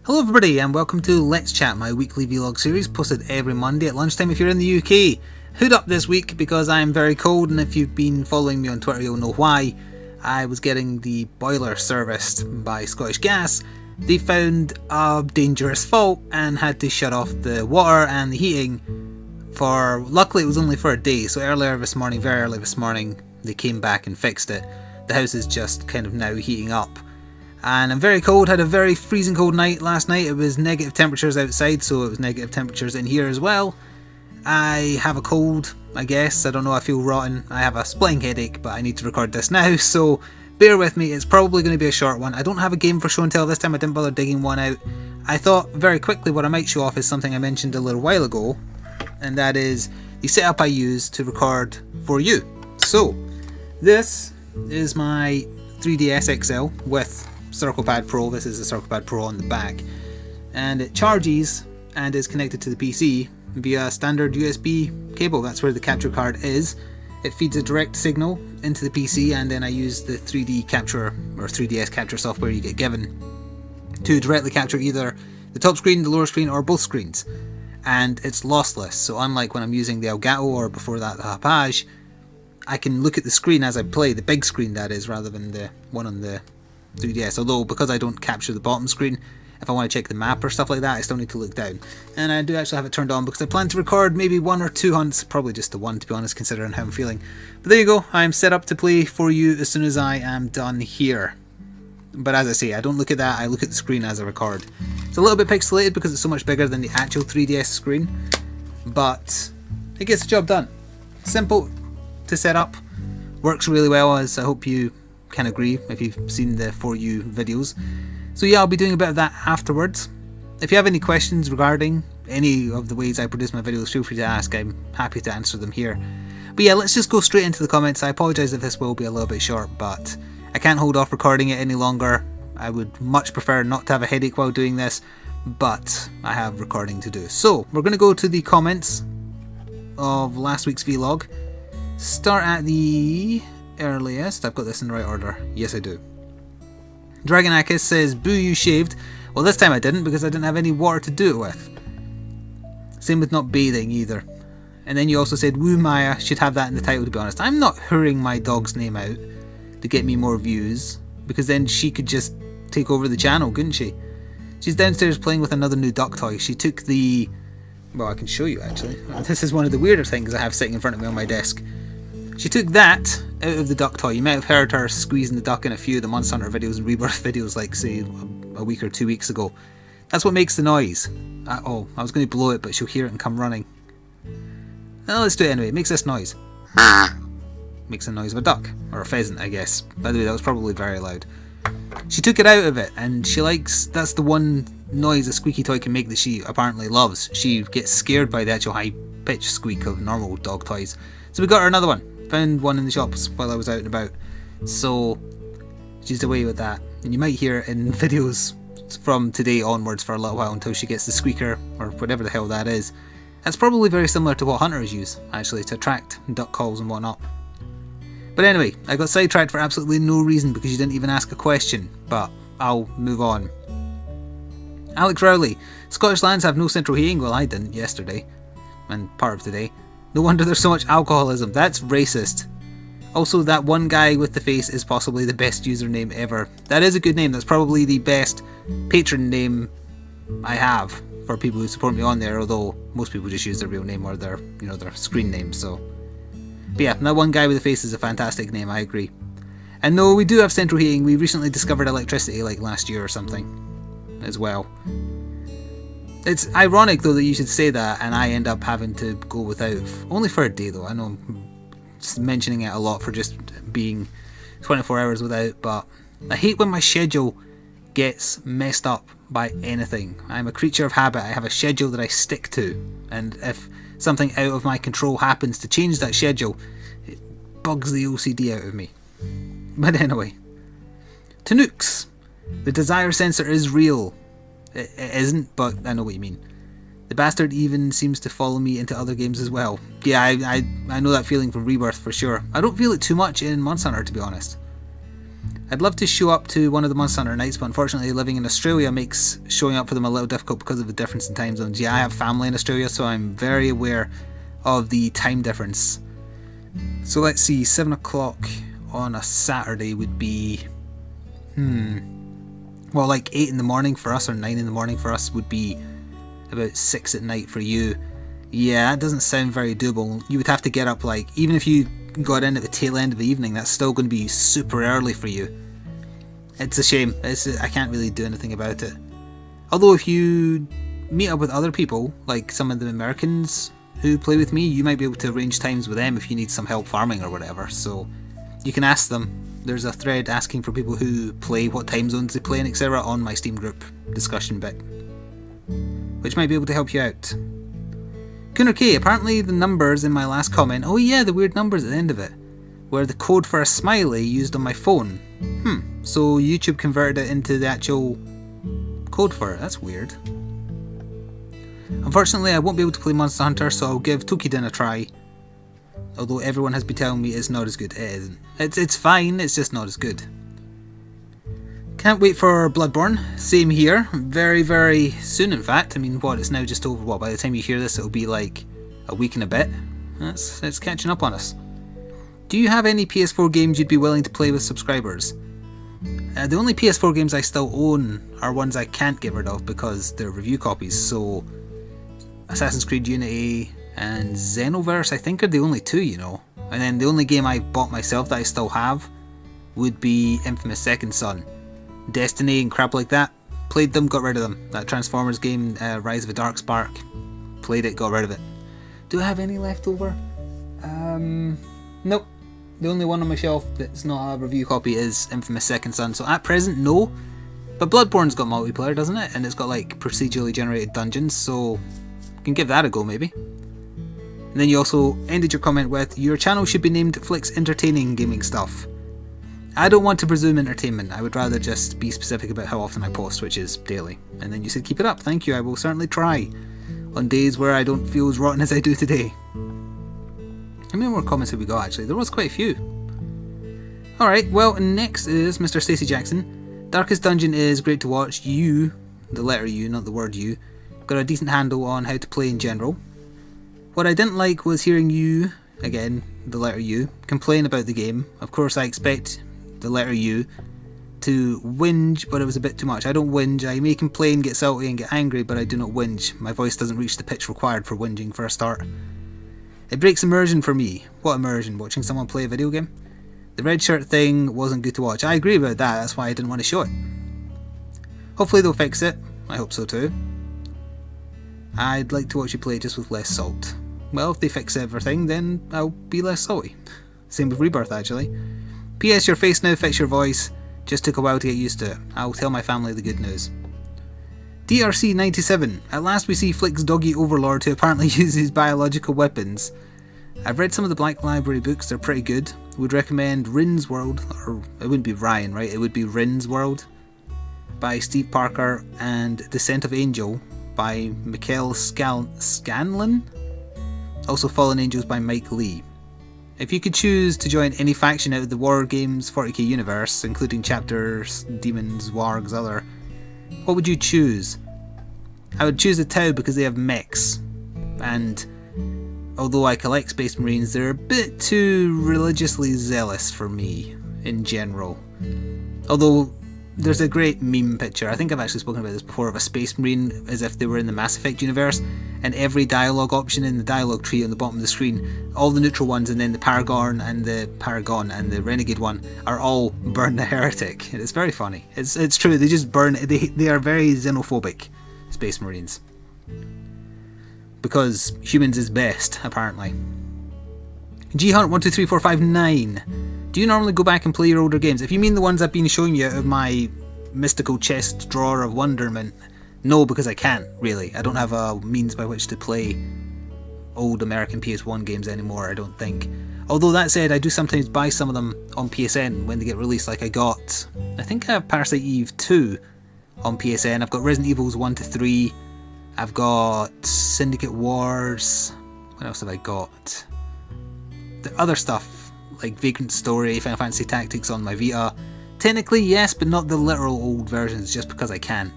Hello everybody and welcome to Let's Chat, my weekly vlog series posted every Monday at lunchtime if you're in the UK. Hood up this week because I am very cold, and if you've been following me on Twitter you'll know why. I was getting the boiler serviced by Scottish Gas. They found a dangerous fault and had to shut off the water and the heating for, luckily it was only for a day, so very early this morning they came back and fixed it. The house is just kind of now heating up. And I'm very cold, had a very freezing cold night last night. It was negative temperatures outside, so it was negative temperatures in here as well. I have a cold, I guess, I don't know, I feel rotten. I have a splitting headache, but I need to record this now, so bear with me, it's probably going to be a short one. I don't have a game for show and tell this time, I didn't bother digging one out. I thought very quickly what I might show off is something I mentioned a little while ago, and that is the setup I use to record for you. So, this is my 3DS XL with CirclePad Pro. This is the CirclePad Pro on the back, and it charges and is connected to the PC via standard USB cable. That's where the capture card is. It feeds a direct signal into the PC, and then I use the 3D capture or 3DS capture software you get given to directly capture either the top screen, the lower screen, or both screens, and it's lossless. So unlike when I'm using the Elgato or before that the Hapage, I can look at the screen as I play, the big screen that is, rather than the one on the 3DS, although because I don't capture the bottom screen, if I want to check the map or stuff like that I still need to look down. And I do actually have it turned on because I plan to record maybe 1 or 2 hunts, probably just the one to be honest considering how I'm feeling. But there you go, I'm set up to play for you as soon as I am done here. But as I say, I don't look at that, I look at the screen as I record. It's a little bit pixelated because it's so much bigger than the actual 3DS screen, but it gets the job done. Simple to set up, works really well, as I hope you can agree if you've seen the For You videos. So yeah, I'll be doing a bit of that afterwards. If you have any questions regarding any of the ways I produce my videos, feel free to ask, I'm happy to answer them here. But yeah, let's just go straight into the comments. I apologise if this will be a little bit short, but I can't hold off recording it any longer. I would much prefer not to have a headache while doing this, but I have recording to do. So we're going to go to the comments of last week's vlog. Start at the earliest. I've got this in the right order. Yes, I do. Dragonakis says, "Boo, you shaved." Well, this time I didn't because I didn't have any water to do it with. Same with not bathing either. And then you also said, "Woo Maya," should have that in the title, to be honest. I'm not hurrying my dog's name out to get me more views, because then she could just take over the channel, couldn't she? She's downstairs playing with another new duck toy. She took the... well, I can show you actually. This is one of the weirder things I have sitting in front of me on my desk. She took that out of the duck toy. You might have heard her squeezing the duck in a few of the Monster Hunter videos and Rebirth videos, like say a week or 2 weeks ago. That's what makes the noise. Oh, I was going to blow it, but she'll hear it and come running. Oh, let's do it anyway. It makes this noise. Makes the noise of a duck, or a pheasant, I guess. By the way, that was probably very loud. She took it out of it, and she likes, that's the one noise a squeaky toy can make that she apparently loves. She gets scared by the actual high-pitched squeak of normal dog toys. So we got her another one. Found one in the shops while I was out and about, so she's away with that, and you might hear it in videos from today onwards for a little while until she gets the squeaker or whatever the hell that is. That's probably very similar to what hunters use actually to attract duck calls and whatnot. But anyway, I got sidetracked for absolutely no reason because you didn't even ask a question, but I'll move on. Alex Rowley, Scottish lands have no central heating. Well, I didn't yesterday and part of today. No wonder there's so much alcoholism. That's racist. Also, that one guy with the face is possibly the best username ever. That is a good name. That's probably the best patron name I have for people who support me on there, although most people just use their real name or their, their screen name, so. But yeah, that one guy with the face is a fantastic name, I agree. And no, we do have central heating. We recently discovered electricity like last year or something as well. It's ironic though that you should say that and I end up having to go without, only for a day though. I know I'm just mentioning it a lot for just being 24 hours without, but I hate when my schedule gets messed up by anything. I'm a creature of habit. I have a schedule that I stick to, and if something out of my control happens to change that schedule, it bugs the OCD out of me. But anyway, Tanooks, the desire sensor is real. It isn't, but I know what you mean. The bastard even seems to follow me into other games as well. Yeah, I know that feeling from Rebirth for sure. I don't feel it too much in Monster Hunter, to be honest. I'd love to show up to one of the Monster Hunter nights, but unfortunately living in Australia makes showing up for them a little difficult because of the difference in time zones. Yeah, I have family in Australia, so I'm very aware of the time difference. So let's see, 7 o'clock on a Saturday would be... well, like 8 in the morning for us, or 9 in the morning for us, would be about 6 at night for you. Yeah, that doesn't sound very doable. You would have to get up, like, even if you got in at the tail end of the evening, that's still going to be super early for you. It's a shame. I can't really do anything about it. Although if you meet up with other people, like some of the Americans who play with me, you might be able to arrange times with them if you need some help farming or whatever. So you can ask them. There's a thread asking for people who play, what time zones they play and etc. on my Steam group discussion bit, which might be able to help you out. Cooner K, apparently the numbers in my last comment, oh yeah, the weird numbers at the end of it, were the code for a smiley used on my phone. So YouTube converted it into the actual code for it. That's weird. Unfortunately, I won't be able to play Monster Hunter, so I'll give Tokiden a try. Although everyone has been telling me it's not as good. It isn't. It's fine, it's just not as good. Can't wait for Bloodborne. Same here. Very, very soon, in fact. I mean, what, it's now just over, what, by the time you hear this, it'll be like a week and a bit. It's catching up on us. Do you have any PS4 games you'd be willing to play with subscribers? The only PS4 games I still own are ones I can't get rid of because they're review copies, so Assassin's Creed Unity and Xenoverse I think are the only two, you know. And then the only game I bought myself that I still have would be Infamous Second Son. Destiny and crap like that, played them, got rid of them. That Transformers game, Rise of a Dark Spark, played it, got rid of it. Do I have any left over? Nope. The only one on my shelf that's not a review copy is Infamous Second Son, so at present, no. But Bloodborne's got multiplayer, doesn't it? And it's got like procedurally generated dungeons, so you can give that a go maybe. And then you also ended your comment with, your channel should be named Flik's Entertaining Gaming Stuff. I don't want to presume entertainment, I would rather just be specific about how often I post, which is daily. And then you said keep it up, thank you, I will certainly try. On days where I don't feel as rotten as I do today. How many more comments have we got actually? There was quite a few. Alright, well next is Mr. Stacey Jackson. Darkest Dungeon is great to watch. You, the letter U, not the word U, got a decent handle on how to play in general. What I didn't like was hearing you, again, the letter U, complain about the game. Of course I expect the letter U to whinge, but it was a bit too much. I don't whinge, I may complain, get salty and get angry, but I do not whinge. My voice doesn't reach the pitch required for whinging for a start. It breaks immersion for me. What immersion? Watching someone play a video game? The red shirt thing wasn't good to watch. I agree about that, that's why I didn't want to show it. Hopefully they'll fix it. I hope so too. I'd like to watch you play it just with less salt. Well, if they fix everything, then I'll be less salty. Same with Rebirth actually. P.S. Your face now fits your voice. Just took a while to get used to it. I'll tell my family the good news. DRC97. At last we see Flik's doggy overlord who apparently uses biological weapons. I've read some of the Black Library books, they're pretty good. Would recommend Rin's World, or it wouldn't be Ryan, right? It would be Rin's World by Steve Parker and Descent of Angel by Mikhail Scanlon. Also Fallen Angels by Mike Lee. If you could choose to join any faction out of the War Games 40k universe, including chapters, demons, wargs, other, what would you choose? I would choose the Tau because they have mechs, and although I collect Space Marines, they're a bit too religiously zealous for me, in general. Although, there's a great meme picture, I think I've actually spoken about this before, of a Space Marine as if they were in the Mass Effect universe, and every dialogue option in the dialogue tree on the bottom of the screen, all the neutral ones and then the Paragon and the Renegade one are all burn the heretic. It's very funny. It's true, they just burn, they are very xenophobic, Space Marines. Because humans is best, apparently. GHunt123459. Do you normally go back and play your older games? If you mean the ones I've been showing you out of my mystical chest drawer of wonderment, no, because I can't, really. I don't have a means by which to play old American PS1 games anymore, I don't think. Although that said, I do sometimes buy some of them on PSN when they get released, like I think I have Parasite Eve 2 on PSN, I've got Resident Evils 1 to 3, I've got Syndicate Wars, what else have I got? The other stuff, like Vagrant Story, Final Fantasy Tactics on my Vita, Technically, yes, but not the literal old versions, just because I can.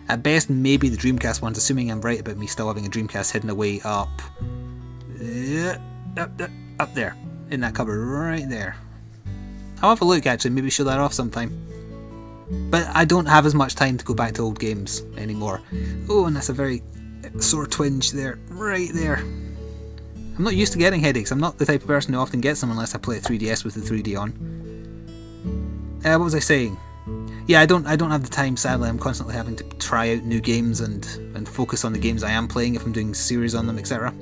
At best, maybe the Dreamcast ones, assuming I'm right about me still having a Dreamcast hidden away up there, in that cupboard, right there. I'll have a look actually, maybe show that off sometime. But I don't have as much time to go back to old games anymore. Oh, and that's a very sore twinge there, right there. I'm not used to getting headaches. I'm not the type of person who often gets them unless I play a 3DS with the 3D on. What was I saying? Yeah, I don't have the time, sadly. I'm constantly having to try out new games and focus on the games I am playing if I'm doing series on them, etc.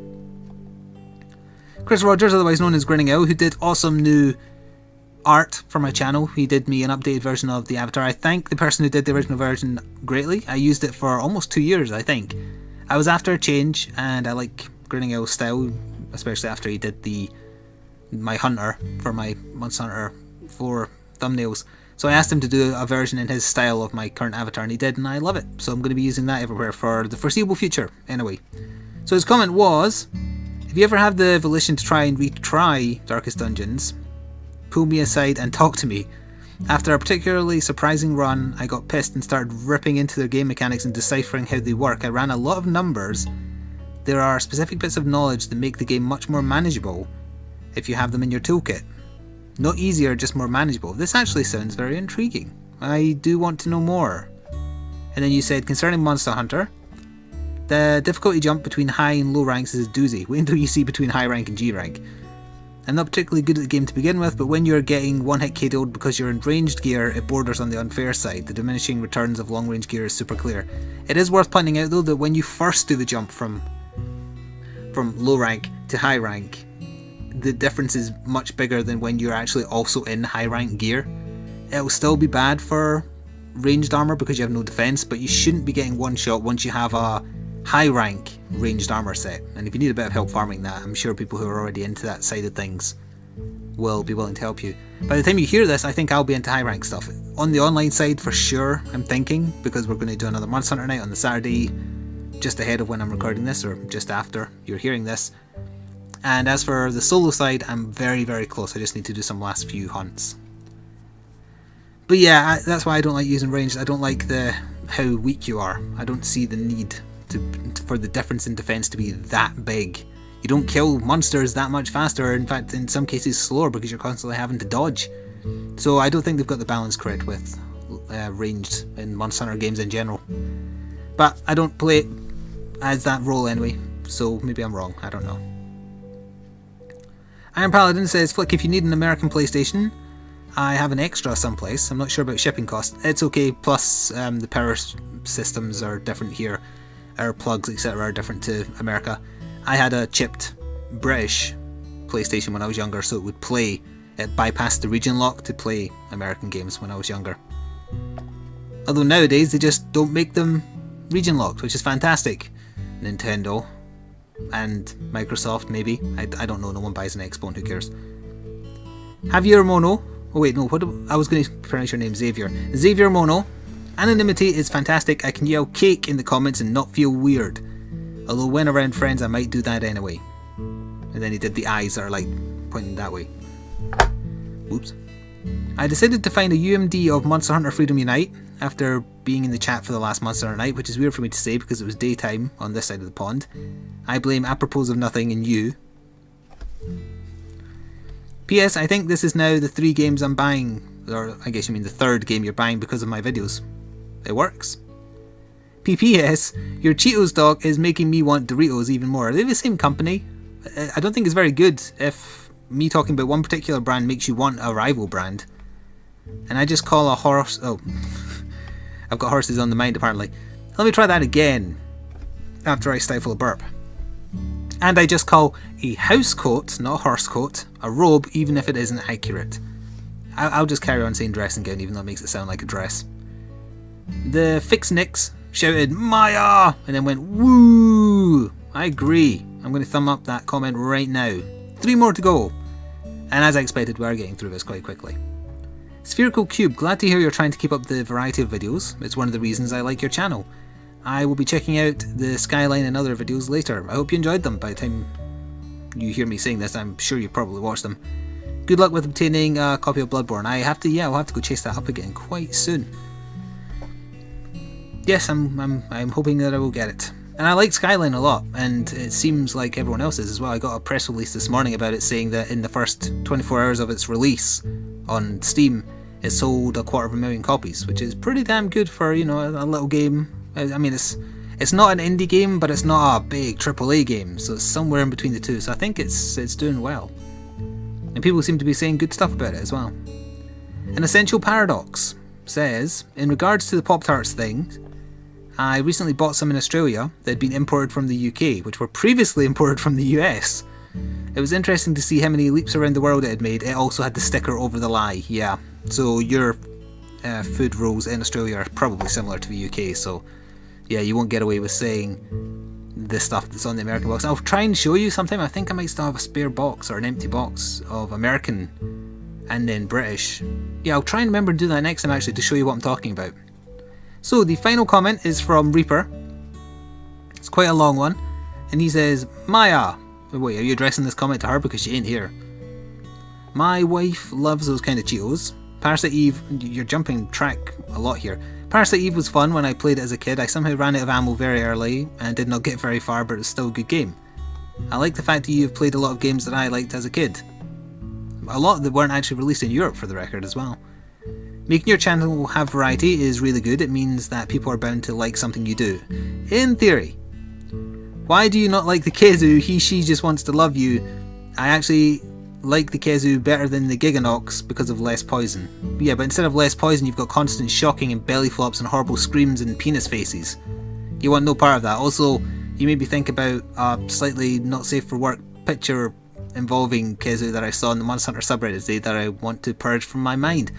Chris Rogers, otherwise known as Grinning Owl, who did awesome new art for my channel. He did me an updated version of the avatar. I thank the person who did the original version greatly. I used it for almost 2 years, I think. I was after a change, and I like Grinning Owl's style, especially after he did my hunter for my Monster Hunter 4 thumbnails. So I asked him to do a version in his style of my current avatar, and he did, and I love it. So I'm going to be using that everywhere for the foreseeable future, anyway. So his comment was, if you ever have the volition to try and retry Darkest Dungeons, pull me aside and talk to me. After a particularly surprising run, I got pissed and started ripping into their game mechanics and deciphering how they work. I ran a lot of numbers. There are specific bits of knowledge that make the game much more manageable if you have them in your toolkit. Not easier, just more manageable. This actually sounds very intriguing. I do want to know more. And then you said, concerning Monster Hunter, the difficulty jump between high and low ranks is a doozy. Wait until you see between high rank and G rank. I'm not particularly good at the game to begin with, but when you're getting one-hit KO'd because you're in ranged gear, it borders on the unfair side. The diminishing returns of long-range gear is super clear. It is worth pointing out though that when you first do the jump from low rank to high rank, the difference is much bigger than when you're actually also in high rank gear. It'll still be bad for ranged armor because you have no defense, but you shouldn't be getting one shot once you have a high rank ranged armor set. And if you need a bit of help farming that, I'm sure people who are already into that side of things will be willing to help you. By the time you hear this, I think I'll be into high rank stuff. On the online side for sure, I'm thinking, because we're going to do another Monster Hunter night on the Saturday just ahead of when I'm recording this, or just after you're hearing this. And as for the solo side, I'm very, very close. I just need to do some last few hunts. But yeah, that's why I don't like using ranged. I don't like how weak you are. I don't see the need for the difference in defense to be that big. You don't kill monsters that much faster, in fact in some cases slower, because you're constantly having to dodge. So I don't think they've got the balance correct with ranged in Monster Hunter games in general. But I don't play it as that role anyway, so maybe I'm wrong, I don't know. Iron Paladin says, Flik, if you need an American PlayStation, I have an extra someplace. I'm not sure about shipping costs. It's okay, plus the power systems are different here. Our plugs, etc. are different to America. I had a chipped British PlayStation when I was younger, so it would play. It bypassed the region lock to play American games when I was younger. Although nowadays they just don't make them region locked, which is fantastic. Nintendo and Microsoft, maybe. I don't know, no one buys an Xbox, who cares. Javier Mono. Oh wait, no, I was going to pronounce your name, Xavier. Xavier Mono. Anonymity is fantastic. I can yell cake in the comments and not feel weird. Although when around friends I might do that anyway. And then he did the eyes that are like pointing that way. Whoops. I decided to find a UMD of Monster Hunter Freedom Unite after being in the chat for the last Monster Hunter night, which is weird for me to say because it was daytime on this side of the pond. I blame apropos of nothing and you. P.S. I think this is now the 3 games I'm buying, or I guess you mean the 3rd game you're buying because of my videos. It works. P.P.S. Your Cheetos dog is making me want Doritos even more. Are they the same company? I don't think it's very good if me talking about one particular brand makes you want a rival brand. And I just call a horse... Oh, I've got horses on the mind apparently. Let me try that again after I stifle a burp. And I just call a house coat, not a horse coat, a robe, even if it isn't accurate. I'll just carry on saying dressing gown, even though it makes it sound like a dress. The Fix Nicks shouted Maya and then went woo. I agree. I'm going to thumb up that comment right now. 3 more to go. And as I expected, we are getting through this quite quickly. Spherical Cube, glad to hear you're trying to keep up the variety of videos. It's one of the reasons I like your channel. I will be checking out the Skyline and other videos later. I hope you enjoyed them. By the time you hear me saying this, I'm sure you've probably watched them. Good luck with obtaining a copy of Bloodborne. I'll have to go chase that up again quite soon. Yes, I'm hoping that I will get it. And I like Skyline a lot, and it seems like everyone else is as well. I got a press release this morning about it saying that in the first 24 hours of its release on Steam, it sold 250,000 copies, which is pretty damn good for, you know, a little game. I mean, it's not an indie game, but it's not a big AAA game, so it's somewhere in between the two. So I think it's doing well, and people seem to be saying good stuff about it as well. An Essential Paradox says, in regards to the Pop-Tarts thing, I recently bought some in Australia that had been imported from the UK, which were previously imported from the US. It was interesting to see how many leaps around the world it had made. It also had the sticker over the lie, yeah. So your food rules in Australia are probably similar to the UK, so yeah, you won't get away with saying the stuff that's on the American box. I'll try and show you sometime. I think I might still have a spare box or an empty box of American and then British. Yeah, I'll try and remember to do that next time actually to show you what I'm talking about. So the final comment is from Reaper. It's quite a long one, and he says, Maya. Wait, are you addressing this comment to her because she ain't here? My wife loves those kind of Cheetos. Parasite Eve, you're jumping track a lot here. Parasite Eve was fun when I played it as a kid. I somehow ran out of ammo very early and did not get very far, but it was still a good game. I like the fact that you've played a lot of games that I liked as a kid. A lot that weren't actually released in Europe for the record as well. Making your channel have variety is really good. It means that people are bound to like something you do. In theory. Why do you not like the Kezu? She just wants to love you. I actually like the Kezu better than the Giganox because of less poison. Yeah, but instead of less poison, you've got constant shocking and belly flops and horrible screams and penis faces. You want no part of that. Also, you maybe think about a slightly not safe for work picture involving Kezu that I saw on the Monster Hunter subreddit today that I want to purge from my mind.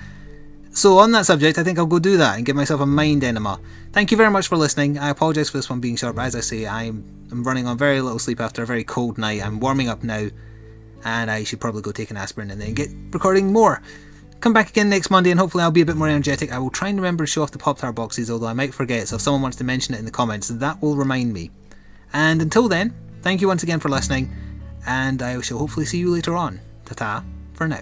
So on that subject, I think I'll go do that and give myself a mind enema. Thank you very much for listening. I apologise for this one being short, but as I say, I'm running on very little sleep after a very cold night. I'm warming up now, and I should probably go take an aspirin and then get recording more. Come back again next Monday and hopefully I'll be a bit more energetic. I will try and remember to show off the Pop-Tart boxes, although I might forget, so if someone wants to mention it in the comments, that will remind me. And until then, thank you once again for listening, and I shall hopefully see you later on. Ta-ta for now.